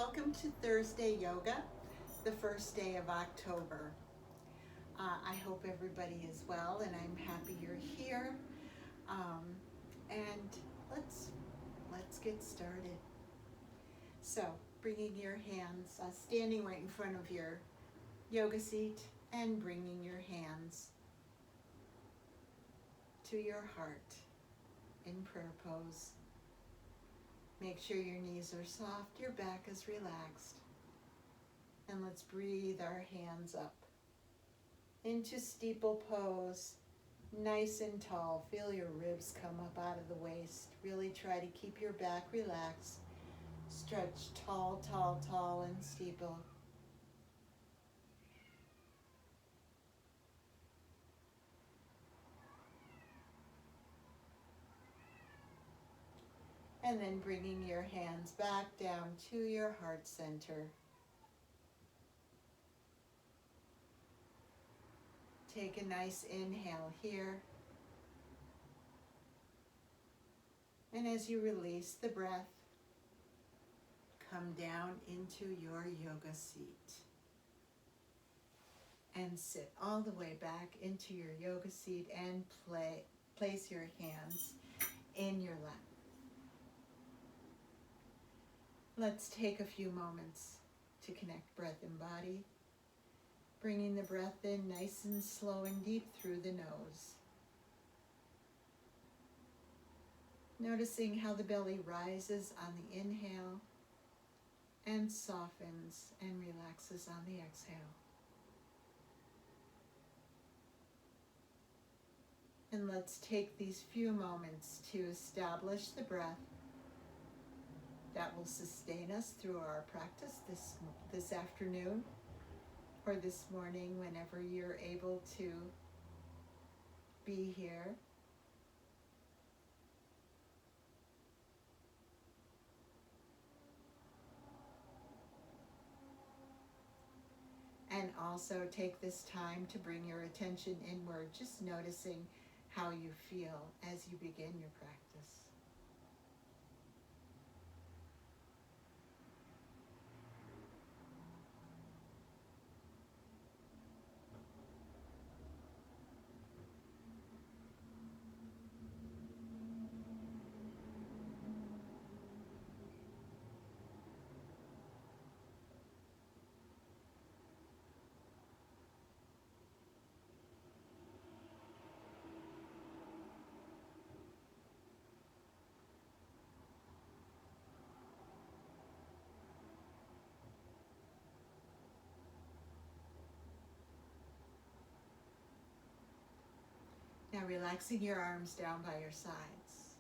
welcome to Thursday Yoga, the first day of October. I hope everybody is well, and I'm happy you're here. And let's get started. So, bringing your hands, standing right in front of your yoga seat, and bringing your hands to your heart in prayer pose. Make sure your knees are soft, your back is relaxed. And let's breathe our hands up into steeple pose, nice and tall. Feel your ribs come up out of the waist. Really try to keep your back relaxed. Stretch tall, tall, tall and steeple. And then bringing your hands back down to your heart center. Take a nice inhale here. And as you release the breath, come down into your yoga seat. And sit all the way back into your yoga seat and place your hands in your lap. Let's take a few moments to connect breath and body, bringing the breath in nice and slow and deep through the nose. Noticing how the belly rises on the inhale and softens and relaxes on the exhale. And let's take these few moments to establish the breath that will sustain us through our practice this afternoon or this morning, whenever you're able to be here. And also take this time to bring your attention inward, just noticing how you feel as you begin your practice. Now relaxing your arms down by your sides.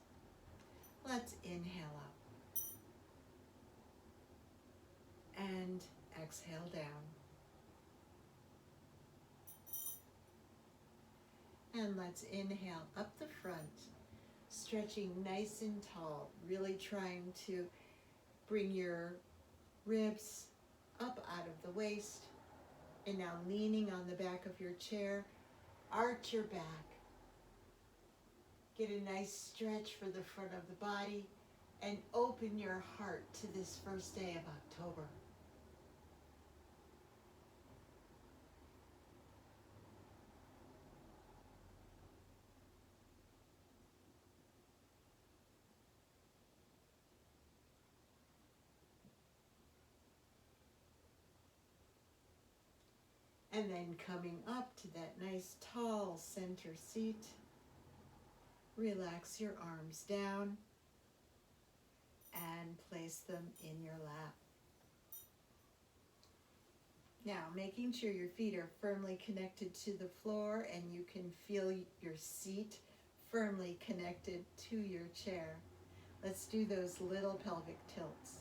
Let's inhale up and exhale down. And let's inhale up the front, stretching nice and tall, really trying to bring your ribs up out of the waist. And now leaning on the back of your chair, arch your back. Get a nice stretch for the front of the body and open your heart to this first day of October. And then coming up to that nice tall center seat, relax your arms down and place them in your lap. Now, making sure your feet are firmly connected to the floor and you can feel your seat firmly connected to your chair. Let's do those little pelvic tilts.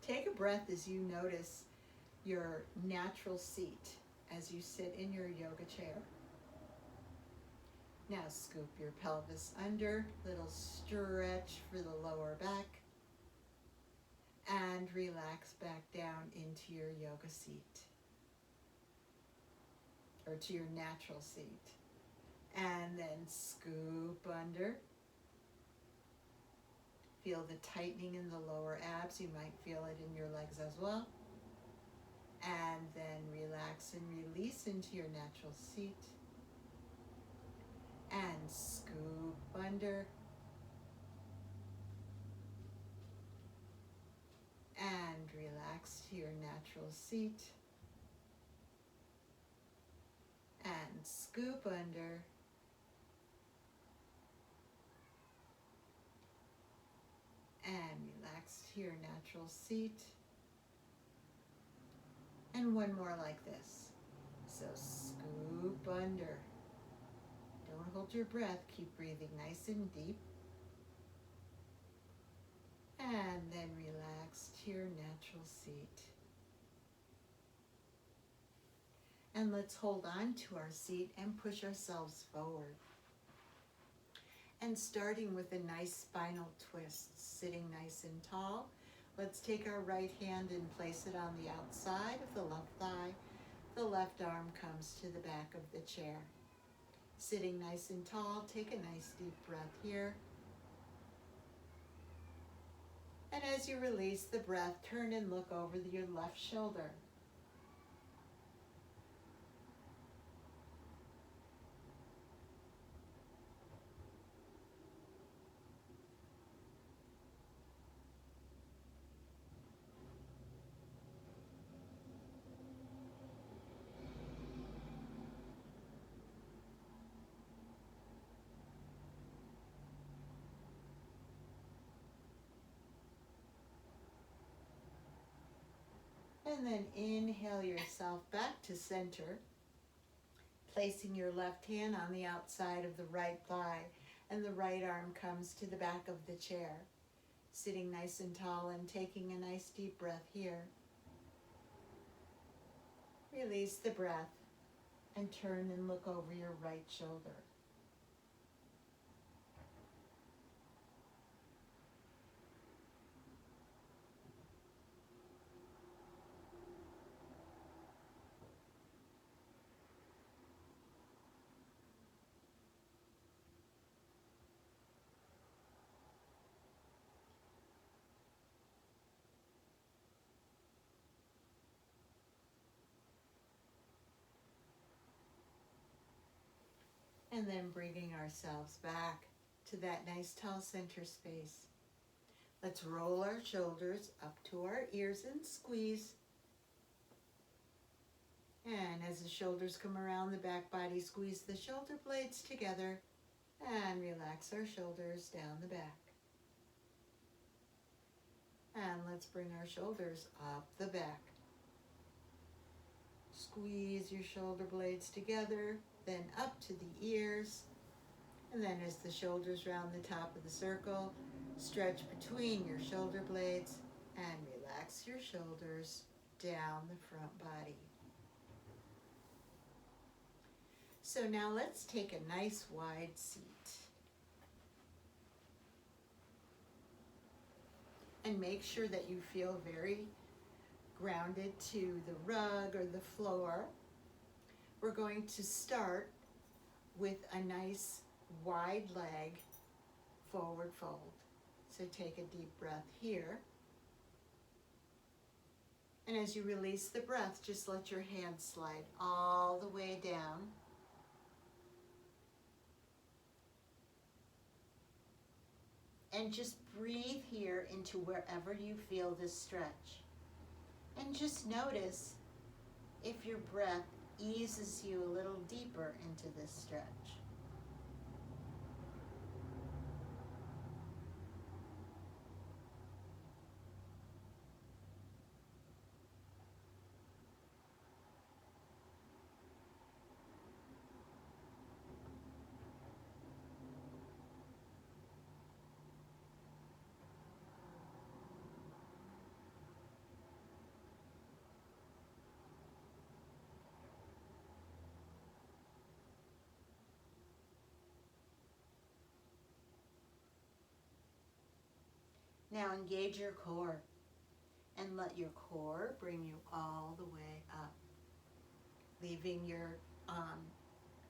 Take a breath as you notice your natural seat as you sit in your yoga chair. Now scoop your pelvis under, little stretch for the lower back, and relax back down into your yoga seat, or to your natural seat. And then scoop under. Feel the tightening in the lower abs. You might feel it in your legs as well. And then relax and release into your natural seat. And scoop under. And relax to your natural seat. And scoop under. And relax to your natural seat. And one more like this. So scoop under. Don't hold your breath. Keep breathing nice and deep. And then relax to your natural seat. And let's hold on to our seat and push ourselves forward. And starting with a nice spinal twist, sitting nice and tall, let's take our right hand and place it on the outside of the left thigh. The left arm comes to the back of the chair. Sitting nice and tall, take a nice deep breath here. And as you release the breath, turn and look over your left shoulder. And then inhale yourself back to center, placing your left hand on the outside of the right thigh, and the right arm comes to the back of the chair. Sitting nice and tall and taking a nice deep breath here. Release the breath and turn and look over your right shoulder. And then bringing ourselves back to that nice tall center space. Let's roll our shoulders up to our ears and squeeze. And as the shoulders come around the back body, squeeze the shoulder blades together and relax our shoulders down the back. And let's bring our shoulders up the back. Squeeze your shoulder blades together, then up to the ears. And then as the shoulders round the top of the circle, stretch between your shoulder blades and relax your shoulders down the front body. So now let's take a nice wide seat. And make sure that you feel very grounded to the rug or the floor. We're going to start with a nice wide leg forward fold. So take a deep breath here. And as you release the breath, just let your hands slide all the way down. And just breathe here into wherever you feel this stretch. And just notice if your breath eases you a little deeper into this stretch. Now engage your core and let your core bring you all the way up. Leaving your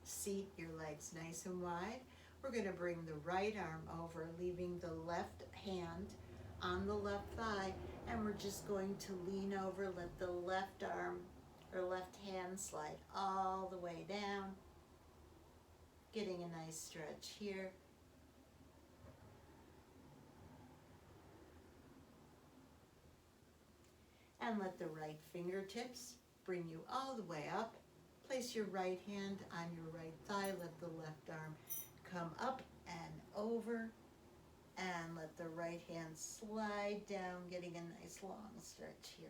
seat, your legs nice and wide. We're going to bring the right arm over, leaving the left hand on the left thigh, and we're just going to lean over, let the left arm or left hand slide all the way down, getting a nice stretch here. And let the right fingertips bring you all the way up. Place your right hand on your right thigh, let the left arm come up and over, and let the right hand slide down, getting a nice long stretch here.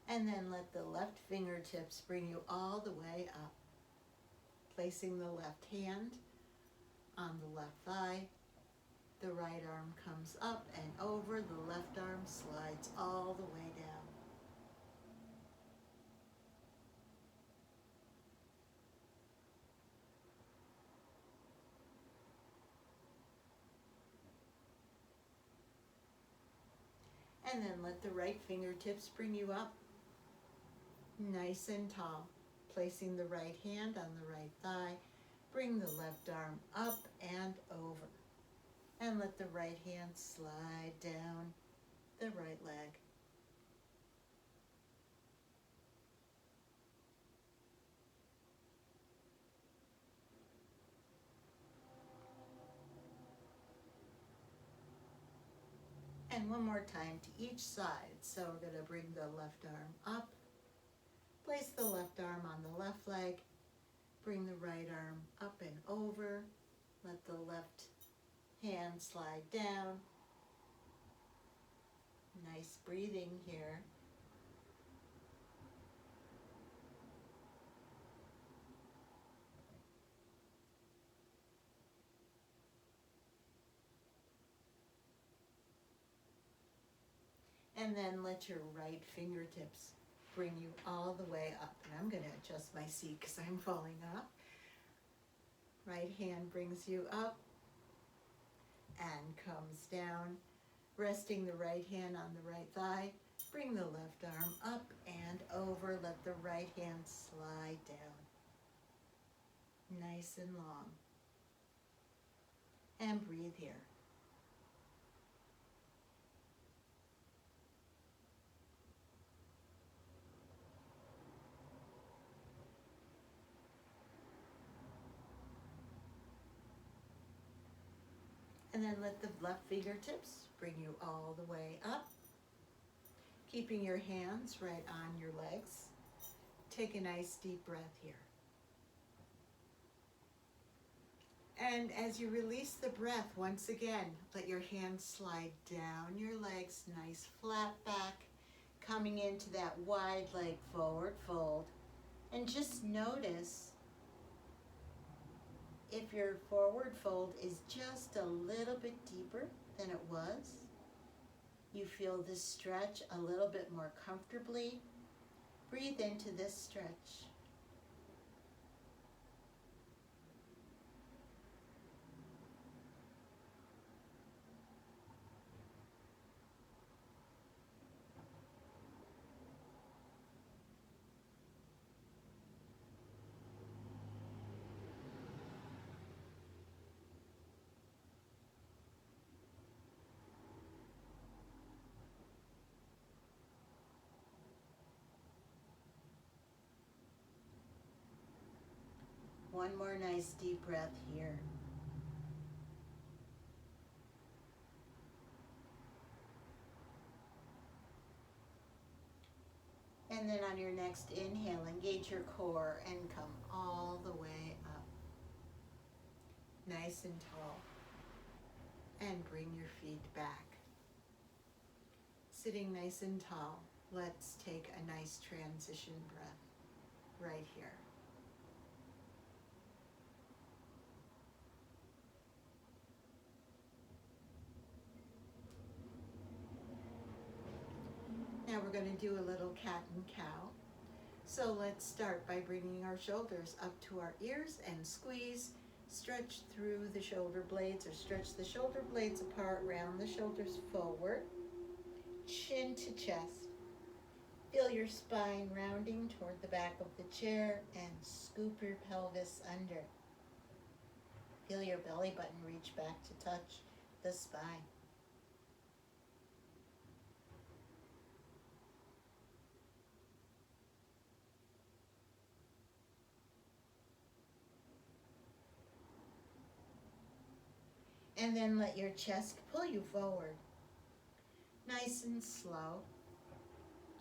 And then let the left fingertips bring you all the way up. Placing the left hand on the left thigh, the right arm comes up and over, the left arm slides all the way down. And then let the right fingertips bring you up, nice and tall. Placing the right hand on the right thigh, bring the left arm up and over. And let the right hand slide down the right leg. And one more time to each side. So we're going to bring the left arm up, place the left arm on the left leg, bring the right arm up and over, let the left hand slide down. Nice breathing here. And then let your right fingertips bring you all the way up. And I'm going to adjust my seat because I'm falling off. Right hand brings you up and comes down. Resting the right hand on the right thigh. Bring the left arm up and over. Let the right hand slide down. Nice and long. And breathe here. And then let the left fingertips bring you all the way up. Keeping your hands right on your legs. Take a nice deep breath here. And as you release the breath, once again, let your hands slide down your legs, nice flat back, coming into that wide leg forward fold. And just notice if your forward fold is just a little bit deeper than it was. You feel this stretch a little bit more comfortably. Breathe into this stretch. One more nice deep breath here. And then on your next inhale, engage your core and come all the way up. Nice and tall. And bring your feet back. Sitting nice and tall, let's take a nice transition breath right here. Now we're going to do a little cat and cow. So let's start by bringing our shoulders up to our ears and squeeze. Stretch through the shoulder blades, or stretch the shoulder blades apart, round the shoulders forward, chin to chest. Feel your spine rounding toward the back of the chair and scoop your pelvis under. Feel your belly button reach back to touch the spine. And then let your chest pull you forward. Nice and slow.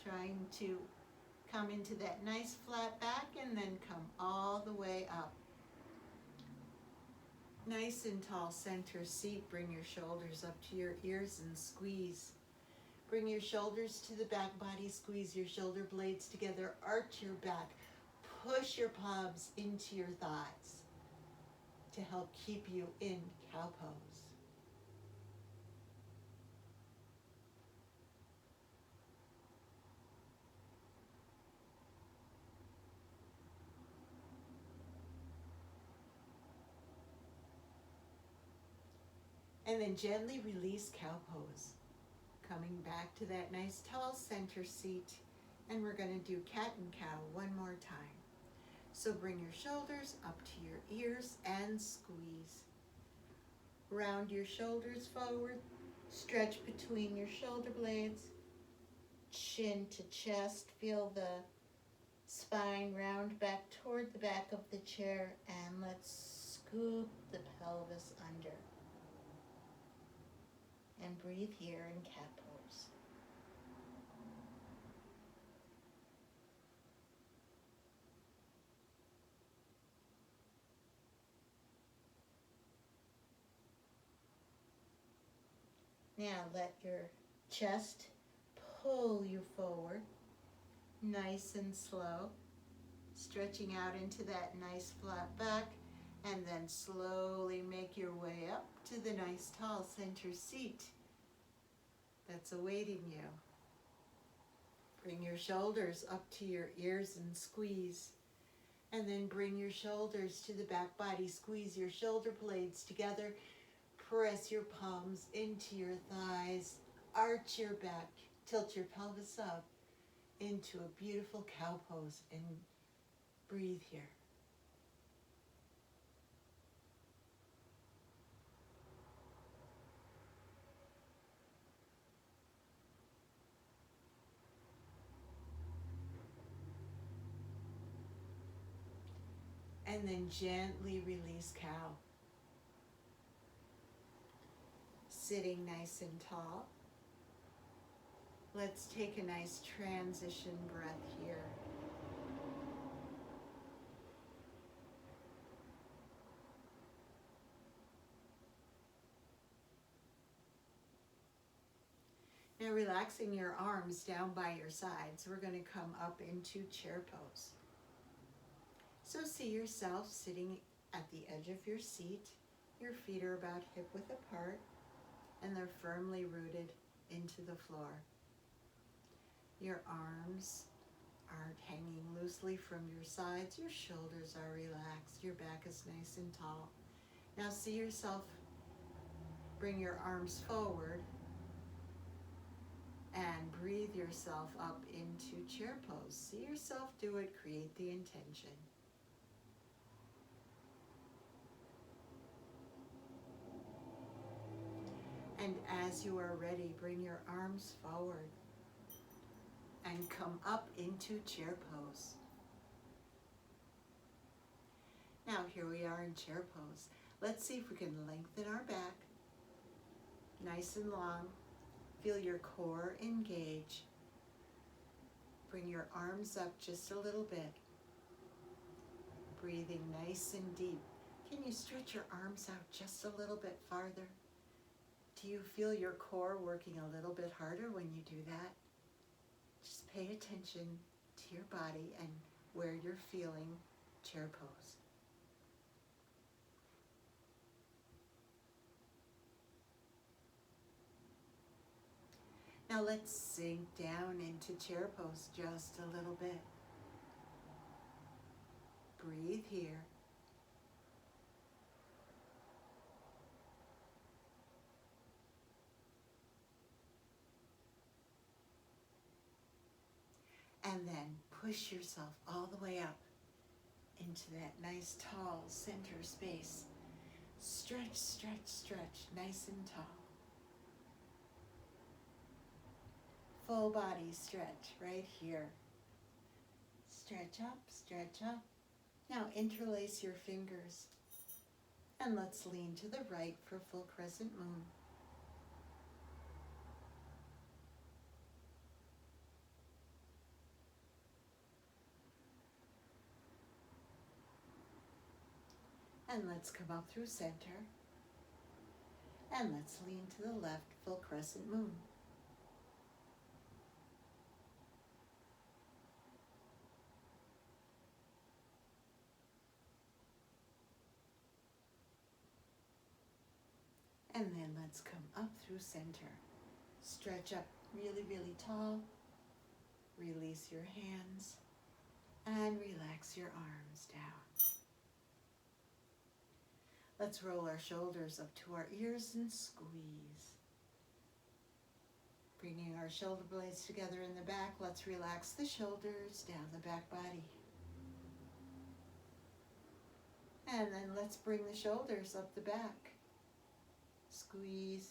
Trying to come into that nice flat back and then come all the way up. Nice and tall center seat. Bring your shoulders up to your ears and squeeze. Bring your shoulders to the back body. Squeeze your shoulder blades together. Arch your back. Push your palms into your thighs to help keep you in cow pose. And then gently release cow pose. Coming back to that nice tall center seat. And we're going to do cat and cow one more time. So bring your shoulders up to your ears and squeeze. Round your shoulders forward. Stretch between your shoulder blades. Chin to chest. Feel the spine round back toward the back of the chair. And let's scoop the pelvis under. And breathe here in cat pose. Now let your chest pull you forward, nice and slow, stretching out into that nice flat back, and then slowly make your way up to the nice tall center seat that's awaiting you. Bring your shoulders up to your ears and squeeze. And then bring your shoulders to the back body. Squeeze your shoulder blades together. Press your palms into your thighs. Arch your back. Tilt your pelvis up into a beautiful cow pose. And breathe here. And then gently release cow. Sitting nice and tall. Let's take a nice transition breath here. Now relaxing your arms down by your sides, we're going to come up into chair pose. So see yourself sitting at the edge of your seat. Your feet are about hip width apart and they're firmly rooted into the floor. Your arms are hanging loosely from your sides. Your shoulders are relaxed. Your back is nice and tall. Now see yourself bring your arms forward and breathe yourself up into chair pose. See yourself do it. Create the intention. And as you are ready, bring your arms forward and come up into chair pose. Now here we are in chair pose. Let's see if we can lengthen our back, nice and long. Feel your core engage. Bring your arms up just a little bit. Breathing nice and deep. Can you stretch your arms out just a little bit farther? Do you feel your core working a little bit harder when you do that? Just pay attention to your body and where you're feeling chair pose. Now let's sink down into chair pose just a little bit. Breathe here. And then push yourself all the way up into that nice tall center space. Stretch, stretch, stretch, nice and tall. Full body stretch right here. Stretch up, stretch up. Now interlace your fingers. And let's lean to the right for full crescent moon. And let's come up through center. And let's lean to the left, full crescent moon. And then let's come up through center. Stretch up really, really tall. Release your hands and relax your arms down. Let's roll our shoulders up to our ears and squeeze. Bringing our shoulder blades together in the back, let's relax the shoulders down the back body. And then let's bring the shoulders up the back. Squeeze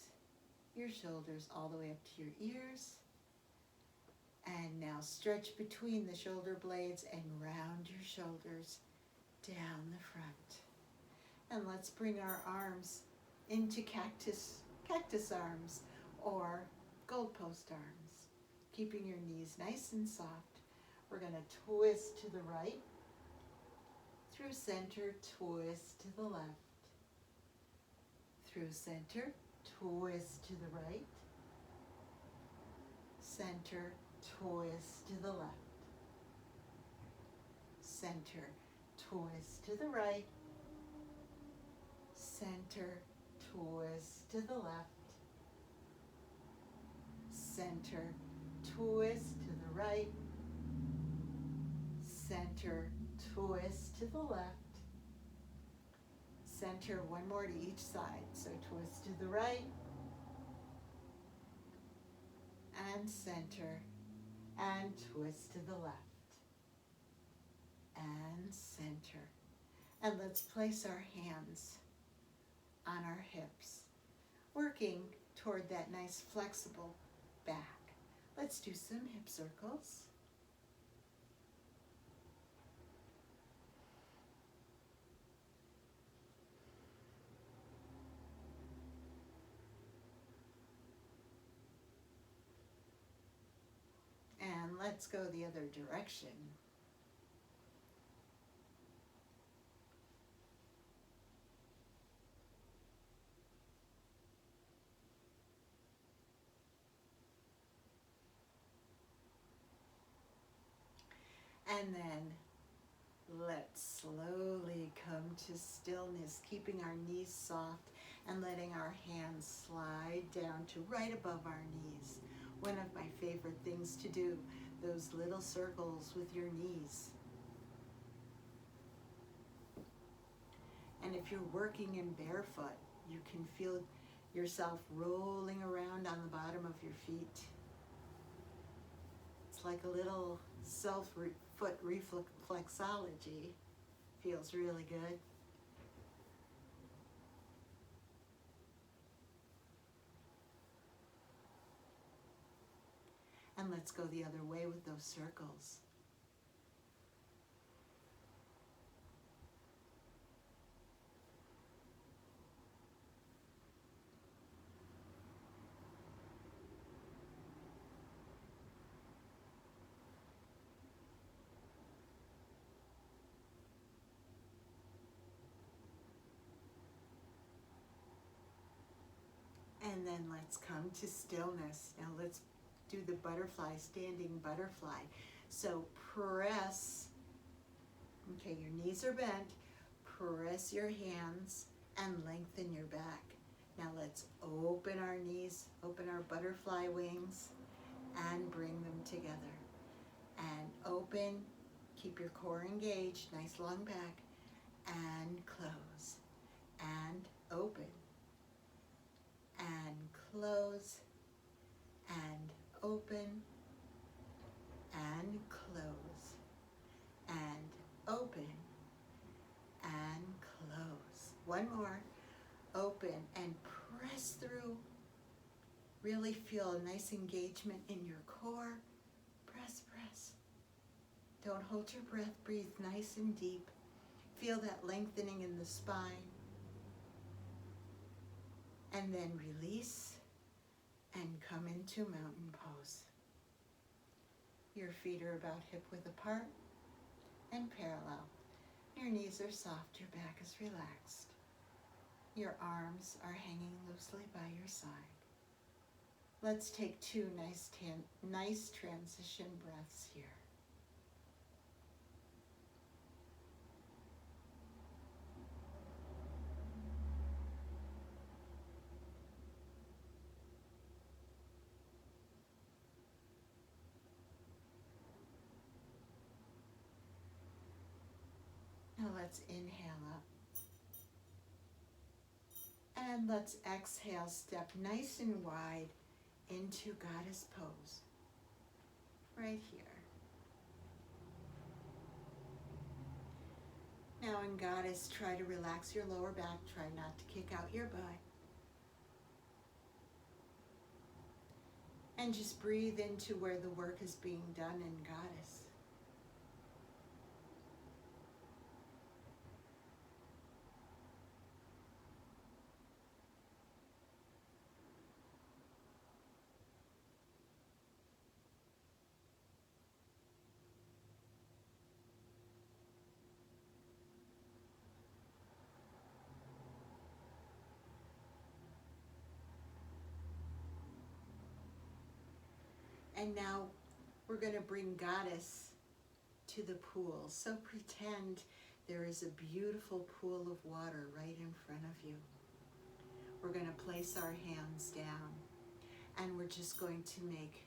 your shoulders all the way up to your ears. And now stretch between the shoulder blades and round your shoulders down the front. And let's bring our arms into cactus arms or goalpost arms, keeping your knees nice and soft. We're going to twist to the right, through center, twist to the left, through center, twist to the right, center, twist to the left, center, twist to the right, center, twist to the left, center, twist to the right, center, twist to the left, center, one more to each side, so twist to the right, and center, and twist to the left, and center. And let's place our hands on our hips, working toward that nice flexible back. Let's do some hip circles. And let's go the other direction. And then let's slowly come to stillness, keeping our knees soft and letting our hands slide down to right above our knees. One of my favorite things to do, those little circles with your knees. And if you're working in barefoot, you can feel yourself rolling around on the bottom of your feet. It's like a little foot reflexology. Feels really good. And let's go the other way with those circles. And then let's come to stillness. Now let's do the butterfly, standing butterfly. So press, okay, your knees are bent, press your hands and lengthen your back. Now let's open our knees, open our butterfly wings and bring them together. And open, keep your core engaged, nice long back, and close, and open, and close, and open, and close, and open, and close. One more, open, and press through. Really feel a nice engagement in your core. Press, press. Don't hold your breath, breathe nice and deep. Feel that lengthening in the spine. And then release and come into mountain pose. Your feet are about hip-width apart and parallel. Your knees are soft, your back is relaxed. Your arms are hanging loosely by your side. Let's take two nice transition breaths here. Now let's inhale up. And let's exhale, step nice and wide into goddess pose. Right here. Now in goddess, try to relax your lower back. Try not to kick out your butt. And just breathe into where the work is being done in goddess. And now we're going to bring goddess to the pool. So pretend there is a beautiful pool of water right in front of you. We're going to place our hands down and we're just going to make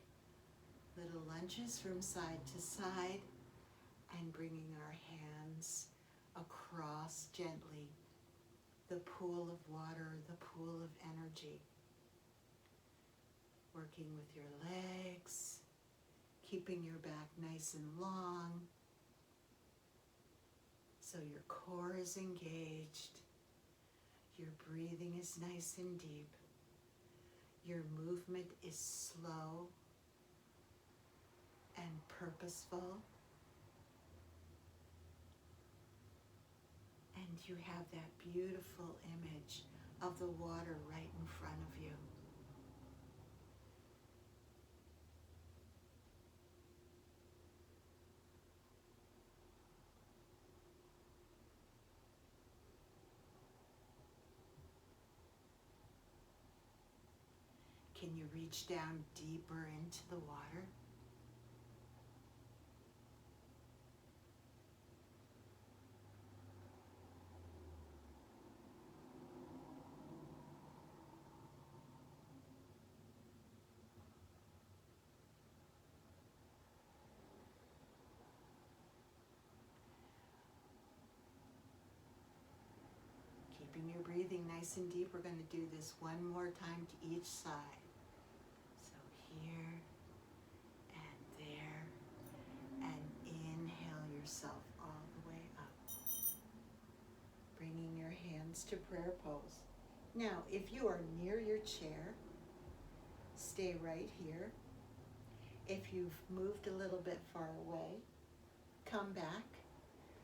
little lunges from side to side and bringing our hands across gently the pool of water, the pool of energy. Working with your legs, keeping your back nice and long so your core is engaged, your breathing is nice and deep, your movement is slow and purposeful, and you have that beautiful image of the water right in front of you. Can you reach down deeper into the water? Keeping your breathing nice and deep, we're going to do this one more time to each side. So here and there, and inhale yourself all the way up. Bringing your hands to prayer pose. Now, if you are near your chair, stay right here. If you've moved a little bit far away, come back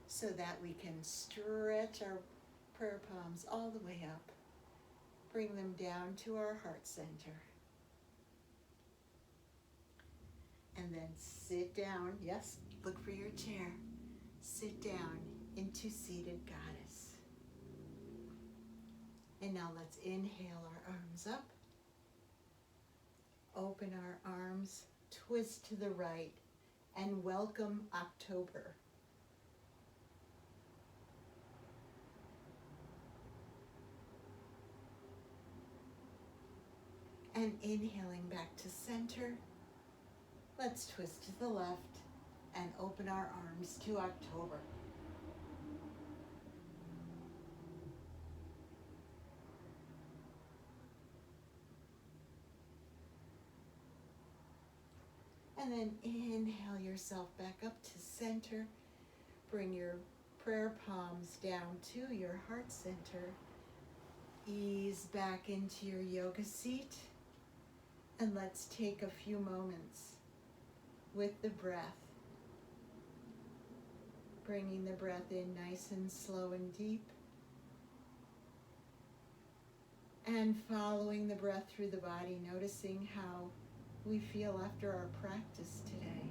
so that we can stretch our prayer palms all the way up. Bring them down to our heart center. And then sit down. Yes, look for your chair. Sit down into seated goddess. And now let's inhale our arms up. Open our arms, twist to the right, and welcome October. And inhaling back to center, let's twist to the left and open our arms to October. And then inhale yourself back up to center. Bring your prayer palms down to your heart center. Ease back into your yoga seat. And let's take a few moments with the breath. Bringing the breath in nice and slow and deep. And following the breath through the body, noticing how we feel after our practice today.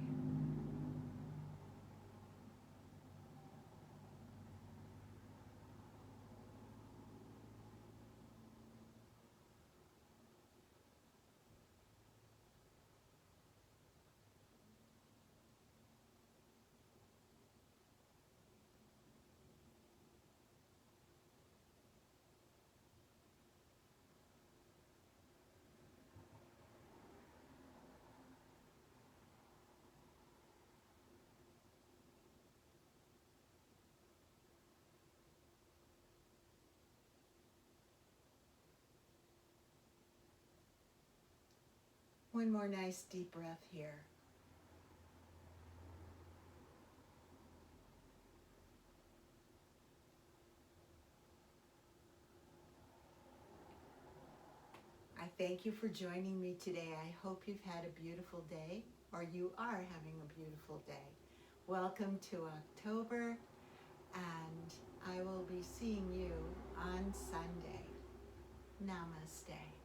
One more nice deep breath here. I thank you for joining me today. I hope you've had a beautiful day, or you are having a beautiful day. Welcome to October, and I will be seeing you on Sunday. Namaste.